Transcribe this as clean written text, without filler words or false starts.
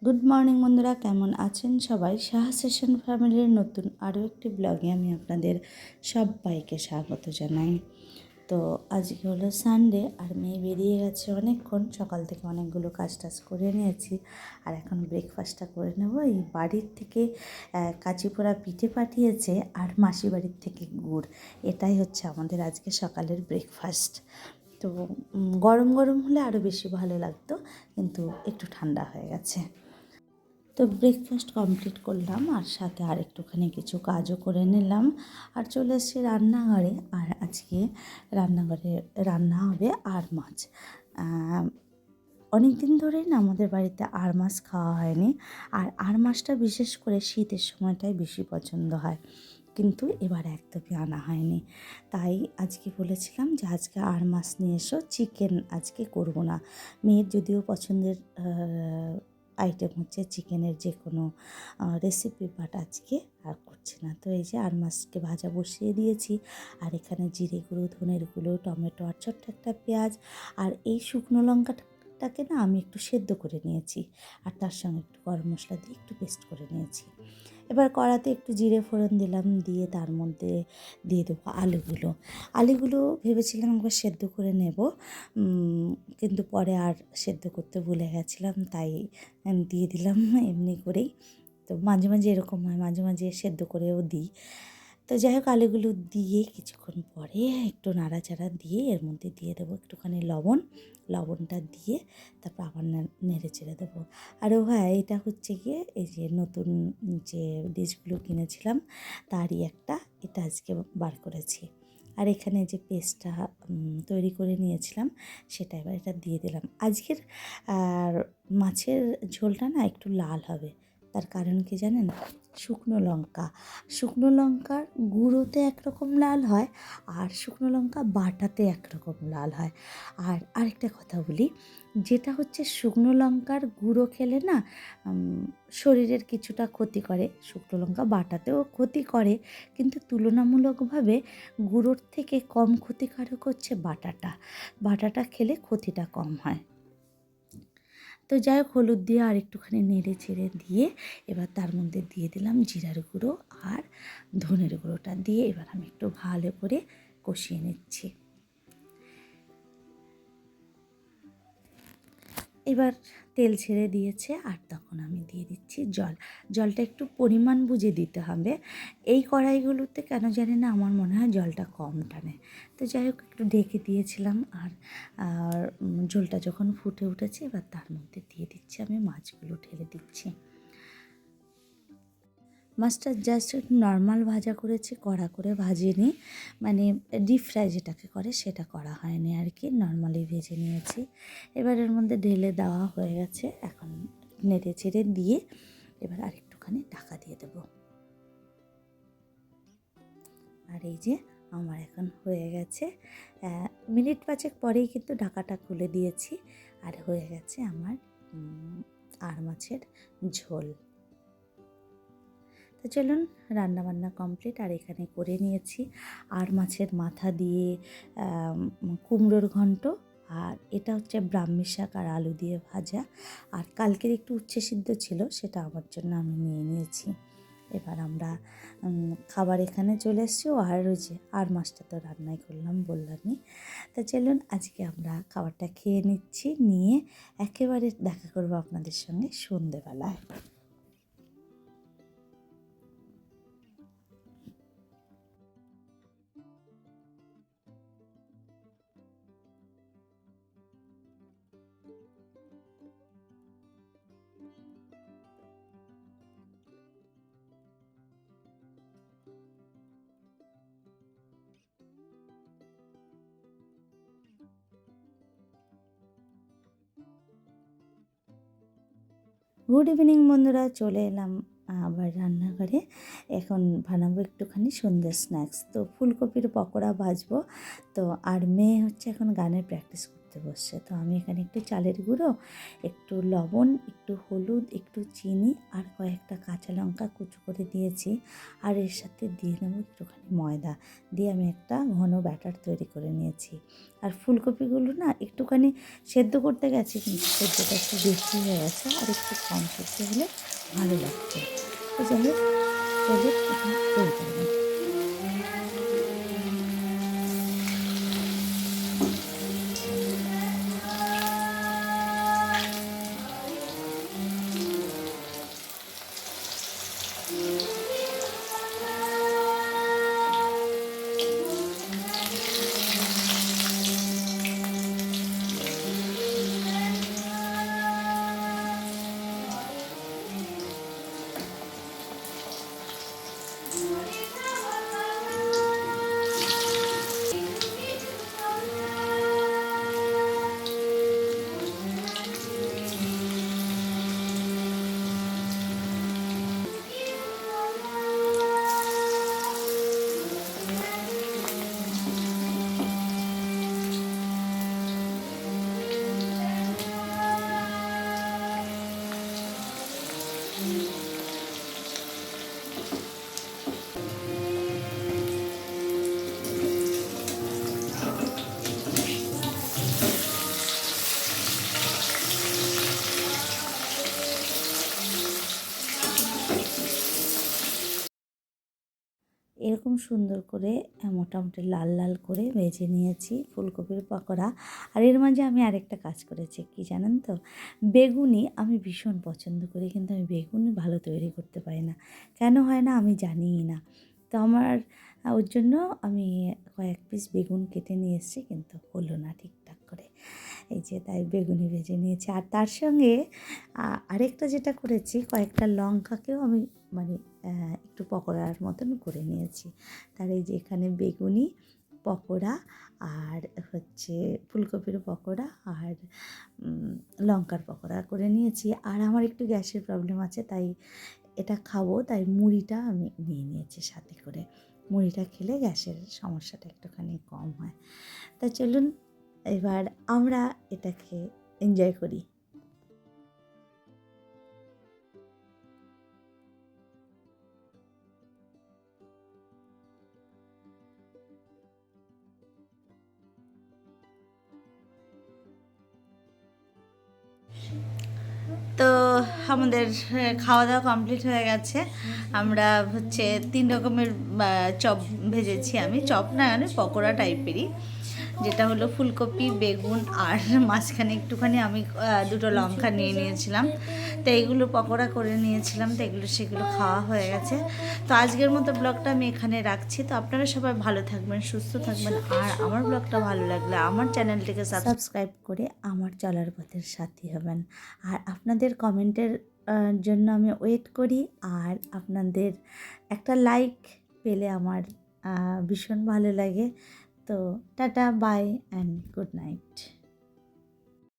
Good morning বন্ধুরা, কেমন আছেন সবাই? সাহা সেশন ফ্যামিলির নতুন আরও একটি ব্লগে আমি আপনাদের সবাইকে স্বাগত জানাই। তো আজকে হলো সানডে আর মেয়ে বেরিয়ে গেছে অনেকক্ষণ, সকাল থেকে অনেকগুলো কাজ টাজ করে নিয়েছি আর এখন ব্রেকফাস্টটা করে নেব। এই বাড়ির থেকে কাঁচিপোড়া পিঠে পাঠিয়েছে আর মাসি বাড়ির থেকে গুড়, এটাই হচ্ছে আমাদের আজকে সকালের ব্রেকফাস্ট। তো গরম গরম হলে আরও বেশি ভালো লাগতো, কিন্তু একটু ঠান্ডা হয়ে গেছে। তো ব্রেকফাস্ট কমপ্লিট করলাম আর সাথে আর একটুখানি কিছু কাজও করে নিলাম আর চলে এসেছি রান্নাঘরে। আর আজকে রান্নাঘরে রান্না হবে আর মাছ। অনেক দিন ধরেই না আমাদের বাড়িতে আর মাছ খাওয়া হয়নি, আর আর মাছটা বিশেষ করে শীতের সময়টাই বেশি পছন্দ হয়, কিন্তু এবার একদমই আনা হয়নি। তাই আজকে বলেছিলাম যে আজকে আর মাছ নিয়ে এসো, চিকেন আজকে করব না। মেয়ের যদিও পছন্দের আইটেম হচ্ছে চিকেনের যে কোনো রেসিপি, বাট আজকে আর করছি না। তো এই যে আর মাছকে ভাজা বসিয়ে দিয়েছি আর এখানে জিরে গুঁড়ো, ধনের গুঁড়ো, টমেটো আর ছোট্ট একটা পেঁয়াজ আর এই শুকনো লঙ্কাটাকে না আমি একটু সেদ্ধ করে নিয়েছি আর তার সঙ্গে একটু গরম মশলা দিয়ে একটু পেস্ট করে নিয়েছি। এবার কড়াতে একটু জিরে ফোড়ন দিলাম, দিয়ে তার মধ্যে দিয়ে দেবো আলুগুলো ভেবেছিলাম একবার সেদ্ধ করে নেব, কিন্তু পরে আর সেদ্ধ করতে ভুলে গেছিলাম, তাই দিয়ে দিলাম এমনি করেই। তো মাঝে মাঝে এরকম হয়, মাঝে মাঝে সেদ্ধ করেও দিই। তো যাই হোক, আলুগুলো দিয়ে কিছুক্ষণ পরে একটু নাড়াচাড়া দিয়ে এর মধ্যে দিয়ে দেবো একটুখানি লবণটা দিয়ে তারপর আবার নেড়ে চেড়ে দেবো। আরও হ্যাঁ, এটা হচ্ছে গিয়ে এই যে নতুন যে ডিশগুলো কিনেছিলাম তারই একটা, এটা আজকে বার করেছি। আর এখানে যে পেস্টটা তৈরি করে নিয়েছিলাম সেটা এবার এটা দিয়ে দিলাম। আজকের আর মাছের ঝোলটা না একটু লাল হবে, তার কারণ কি জানেন? শুকনো লঙ্কার গুঁড়োতে একরকম লাল হয় আর শুকনো লঙ্কা বাটাতে একরকম লাল হয়। আর আরেকটা কথা বলি, যেটা হচ্ছে শুকনো লঙ্কার গুঁড়ো খেলে না শরীরের কিছুটা ক্ষতি করে, শুকনো লঙ্কা বাটাতেও ক্ষতি করে, কিন্তু তুলনামূলকভাবে গুঁড়োর থেকে কম ক্ষতিকারক হচ্ছে বাটাটা খেলে ক্ষতিটা কম হয়। তো যাই হোক, হলুদ দিয়ে আর একটুখানি নেড়ে চেড়ে দিয়ে এবার তার মধ্যে দিয়ে দিলাম জিরার গুঁড়ো আর ধনের গুঁড়োটা দিয়ে এবার আমি একটু ভালো করে কষিয়ে নিচ্ছি। এবার তেল ছেড়ে দিয়েছে আর তখন আমি দিয়ে দিচ্ছি জলটা একটু পরিমাণ বুঝে দিতে হবে। এই কড়াইগুলোতে কেন জানি না আমার মনে হয় জলটা কম টানে। তো যাই হোক, একটু ঢেকে দিয়েছিলাম আর ঝোলটা যখন ফুটে উঠেছে এবার তার মধ্যে দিয়ে দিচ্ছি, আমি মাছগুলো ঢেলে দিচ্ছি। মাছটা জাস্ট একটু নর্মাল ভাজা করেছি, কড়া করে ভাজিনি, মানে ডিপ ফ্রাই যেটাকে করে সেটা করা হয়নি আর কি, নর্মালি ভেজে নিয়েছি। এবার এর মধ্যে ঢেলে দেওয়া হয়ে গেছে, এখন নেড়ে চেড়ে দিয়ে এবার আরেকটুখানি ঢাকা দিয়ে দেবো। আর এই যে আমার এখন হয়ে গেছে, মিনিট 5 পরেই কিন্তু ঢাকাটা খুলে দিয়েছি আর হয়ে গেছে আমার আর মাছের ঝোল। তো চলুন, রান্নাবান্না কমপ্লিট আর এখানে করে নিয়েছি আর মাছের মাথা দিয়ে কুমড়োর ঘন্ট, আর এটা হচ্ছে ব্রাহ্মী শাক আর আলু দিয়ে ভাজা, আর কালকের একটু উচ্ছে সিদ্ধ ছিল সেটা আমার জন্য আমি নিয়ে নিয়েছি। এবার আমরা খাবার এখানে চলে এসেছি, আর ওই যে আর মাছটা তো রান্নাই করলাম বললামই। তা চলুন আজকে আমরা খাবারটা খেয়ে নিচ্ছি, নিয়ে একেবারে দেখা করবো আপনাদের সঙ্গে সন্ধেবেলায়। গুড ইভিনিং বন্ধুরা, চলে এলাম আবার রান্নাঘরে। এখন বানাবো একটুখানি সন্ধ্যের স্ন্যাক্স। তো ফুলকপির পকোড়া ভাজবো। তো আর মেয়ে হচ্ছে এখন গানের প্র্যাকটিস করতে করতে বসছে। তো আমি এখানে একটু চালের গুঁড়ো, একটু লবণ, একটু হলুদ, একটু চিনি আর কয়েকটা কাঁচা লঙ্কা কুচো করে দিয়েছি। আর এর সাথে দিয়ে নেবো একটুখানি ময়দা, দিয়ে আমি একটা ঘন ব্যাটার তৈরি করে নিয়েছি। আর ফুলকপিগুলো না একটুখানি সেদ্ধ করতে গেছি, কিন্তু সেদ্ধটা একটু বেশি হয়ে গেছে, আর একটু কম সেদ্ধ হলে ভালো লাগতো। তো যাই হোক, চলো এটা তৈরি করে নিই। এরকম সুন্দর করে মোটামুটি লাল লাল করে ভেজে নিয়েছি ফুলকপির পকোড়া। আর এর মাঝে আমি আরেকটা কাজ করেছি, কি জানেন তো, বেগুনি আমি ভীষণ পছন্দ করি, কিন্তু আমি বেগুনি ভালো তৈরি করতে পারি না। কেন হয় না আমি জানিই না। তো আমার ওর জন্য আমি কয়েক পিস বেগুন কেটে নিয়ে এসেছি, কিন্তু হলো না ঠিকঠাক করে। এই যে তাই বেগুনি ভেজে নিয়েছি। আর তার সঙ্গে আরেকটা যেটা করেছি, কয়েকটা লঙ্কাকেও আমি মানে একটু পকোড়ার মতন করে নিয়েছি। তার এই যে এখানে বেগুনি পকোড়া, আর হচ্ছে ফুলকপির পকোড়া, আর লঙ্কার পকোড়া করে নিয়েছি। আর আমার একটু গ্যাসের প্রবলেম আছে, তাই এটা খাবো, তাই মুড়িটা আমি নিয়ে নিয়েছি সাথে করে। মুড়িটা খেলে গ্যাসের সমস্যাটা একটুখানি কম হয়। তা চলুন এবার আমরা এটাকে এনজয় করি। তো আমাদের খাওয়া দাওয়া কমপ্লিট হয়ে গেছে। আমরা হচ্ছে 3 রকমের চপ ভেজেছি আমি, চপ না মানে পকোড়া টাইপেরই, যেটা হলো ফুলকপি, বেগুন আর মাঝখানে একটুখানি আমি দুটো লঙ্কা নিয়ে নিয়েছিলাম। তো এইগুলো পকোড়া করে নিয়েছিলাম, তো সেগুলো খাওয়া হয়ে গেছে। তো আজকের মতো ব্লগটা আমি এখানে রাখছি। তো আপনারা সবাই ভালো থাকবেন, সুস্থ থাকবেন, আর আমার ব্লগটা ভালো লাগলে আমার চ্যানেলটিকে সাবস্ক্রাইব করে আমার চলার পথের সাথী হবেন। আর আপনাদের কমেন্টের জন্য আমি ওয়েট করি, আর আপনাদের একটা লাইক পেলে আমার ভীষণ ভালো লাগে। তো tata, bye and good night.